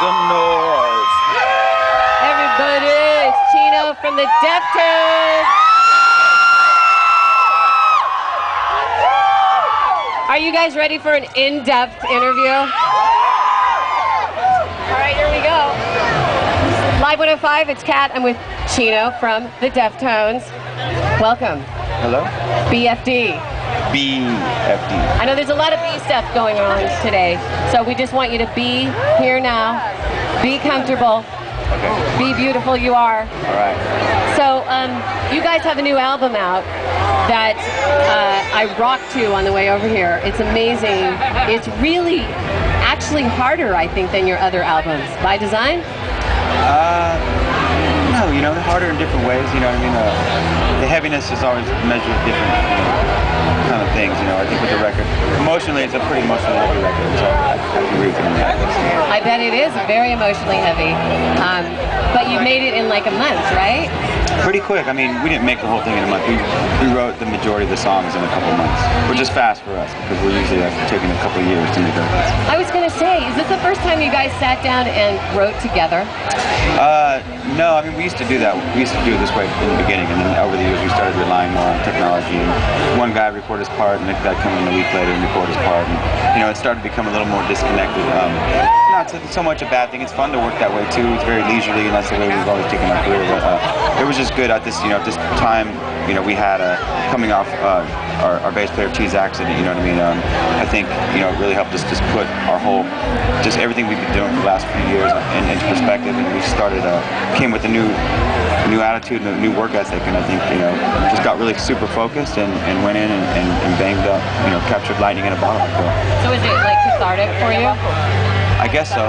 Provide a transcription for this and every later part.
some noise. Everybody, it's Chino from the Deftones. Are you guys ready for an in-depth interview? All right, here we go. Live 105, it's Kat. I'm with Chino from the Deftones. Welcome. Hello? BFD. BFD. I know there's a lot of B stuff going on today, so we just want you to be here now, be comfortable, Okay. be beautiful you are. All right. So you guys have a new album out that I rocked to on the way over here. It's amazing. It's really actually harder, I think, than your other albums. By design? No, you know, harder in different ways, you know what I mean? The heaviness is always measured different, kind of things, you know. I think with the record, emotionally, it's a pretty emotionally heavy record, so I agree with that. I bet it is very emotionally heavy. But you made it in like a month, right? Pretty quick. I mean, we didn't make the whole thing in a month. We wrote the majority of the songs in a couple months, which is fast for us because we're usually taking a couple years to make records. I was going to say, is this the first time you guys sat down and wrote together? No, I mean, we used to do that. We used to do it this way in the beginning, and then over the years we started relying more on technology. And one guy would record his part, and the next guy would come in a week later and record his part. And, you know, it started to become a little more disconnected. Not so much a bad thing. It's fun to work that way too. It's very leisurely, and that's the way we've always taken our career. But it was just good at this, you know, at this time. You know, we had coming off our bass player T's accident. You know what I mean? I think, you know, it really helped us just put our whole, just everything we've been doing for the last few years into perspective. And we started came with a new attitude and a new work ethic. And I think, you know, just got really super focused and went in and banged up. You know, captured lightning in a bottle. So is it like cathartic for you? I guess so.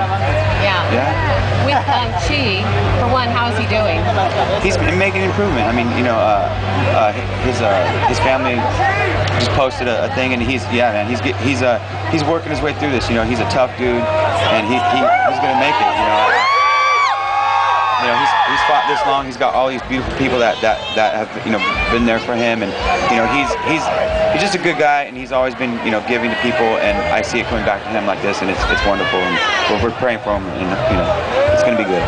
Yeah. Yeah. With Chi, for one, how is he doing? He's been making improvement. I mean, you know, his family just posted a thing, and he's working his way through this. You know, he's a tough dude, and he's gonna make it. You know, he's fought this long. He's got all these beautiful people that have, you know, been there for him, and you know, he's just a good guy, and he's always been, you know, giving to people, and I see it coming back to him like this, and it's wonderful, and we're praying for him, and you know, it's gonna be good.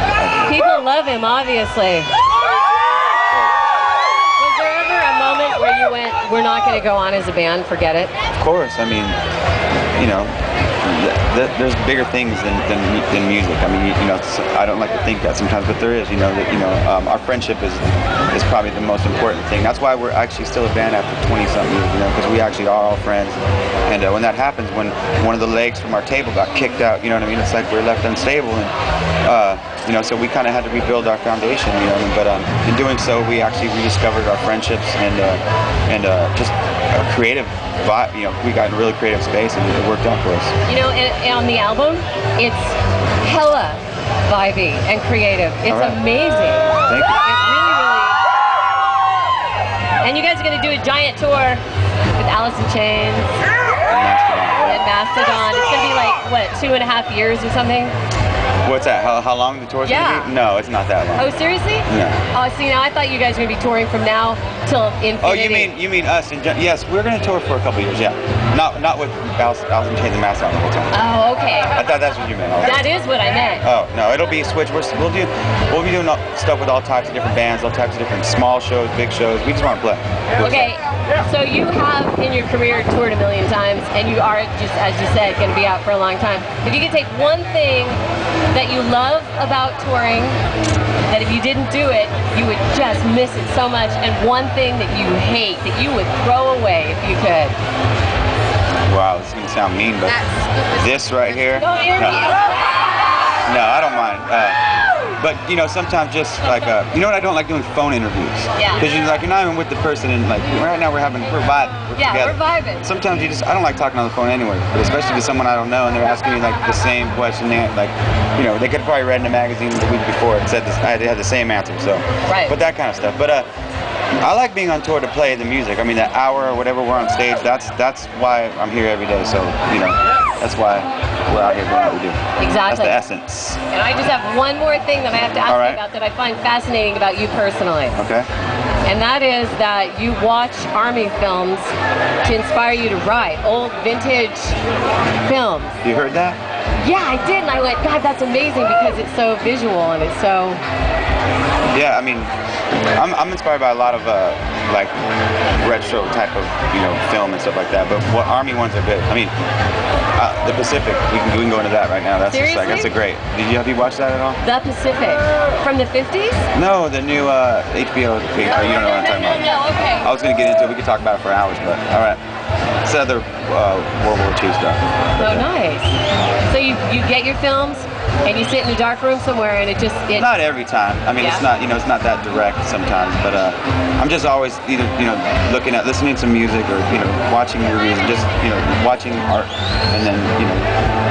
People love him, obviously. Was there ever a moment where you went, we're not going to go on as a band, forget it? Of course. I mean, you know, there's bigger things than music. I mean, you know, I don't like to think that sometimes, but there is. You know, that, you know, our friendship is probably the most important thing. That's why we're actually still a band after 20-something years. You know, because we actually are all friends. And when that happens, when one of the legs from our table got kicked out, you know what I mean? It's like we're left unstable, and you know, so we kind of had to rebuild our foundation. You know, but in doing so, we actually rediscovered our friendships and just a creative vibe. You know, we got in a really creative space, and it worked out for us. You know, and on the album, it's hella vibey and creative. It's amazing. Thank you. It really. And you guys are going to do a giant tour with Alice in Chains and Mastodon. It's going to be like, what, 2.5 years or something? What's that? How long the tour's gonna be? No, it's not that long. Oh, seriously? No. Oh, see, now I thought you guys were gonna be touring from now till infinity. Oh, you mean us? Yes, we're gonna tour for a couple years. Yeah, not with Alice in Chains and Mastodon the whole time. Oh, okay. I thought that's what you meant. That is what I meant. Oh no, it'll be a switch. We'll be doing stuff with all types of different bands, all types of different small shows, big shows. We just want to play. Okay, so you have in your career toured a million times, and you are, just as you said, going to be out for a long time. If you could take one thing that you love about touring, that if you didn't do it, you would just miss it so much, and one thing that you hate, that you would throw away if you could. Wow, this is going to sound mean, but this right here. No, no, I don't mind. But you know, sometimes just like you know what I don't like doing phone interviews. Yeah. Because you're not even with the person, and like right now we're vibing. We're together. We're vibing. Sometimes I don't like talking on the phone anyway, but especially to someone I don't know, and they're asking me like the same question. Like, you know, they could have probably read in a magazine the week before and said this. I had the same answer. So. Right. But that kind of stuff. But I like being on tour to play the music. I mean, that hour or whatever we're on stage. That's why I'm here every day. So you know, that's why we're out here doing what we do. Exactly. That's the essence. And I just have one more thing that I have to ask you about that I find fascinating about you personally. Okay. And that is that you watch Army films to inspire you to write old vintage films. You heard that? Yeah, I did, and I went, God, that's amazing because it's so visual and it's so. Yeah, I mean, I'm inspired by a lot of like retro type of film and stuff like that. But what Army ones are good. I mean, the Pacific. We can go into that right now. That's just like that's a great. Have you watched that at all? The Pacific from the 50s? No, the new HBO. You don't know what I'm talking about. No, okay. I was gonna get into it. We could talk about it for hours, but all right. It's other World War II stuff. Oh, nice. So you get your films and you sit in a dark room somewhere and it not every time. I mean, it's not it's not that direct sometimes, but I'm just always either looking at listening to music or watching movies and just watching art and then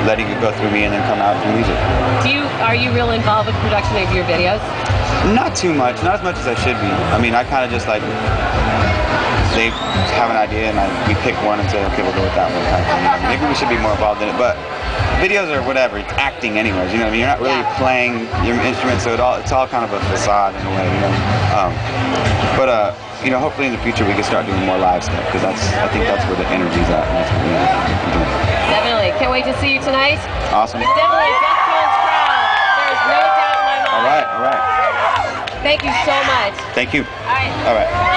letting it go through me and then come out through music. Are you real involved with production of your videos? Not too much, not as much as I should be. I mean, I kind of just like they have an idea and we pick one and say, okay, we'll go with that one kind of thing. Maybe we should be more involved in it, but videos or whatever, it's acting anyways. You know what I mean? You're not really playing your instrument, so it's all kind of a facade in a way. But hopefully in the future we can start doing more live stuff because I think that's where the energy's at. And that's what we do. Definitely. Can't wait to see you tonight. Awesome. It's definitely a Deftones crowd. There's no doubt in my mind. All right. Thank you so much. Thank you. All right. All right.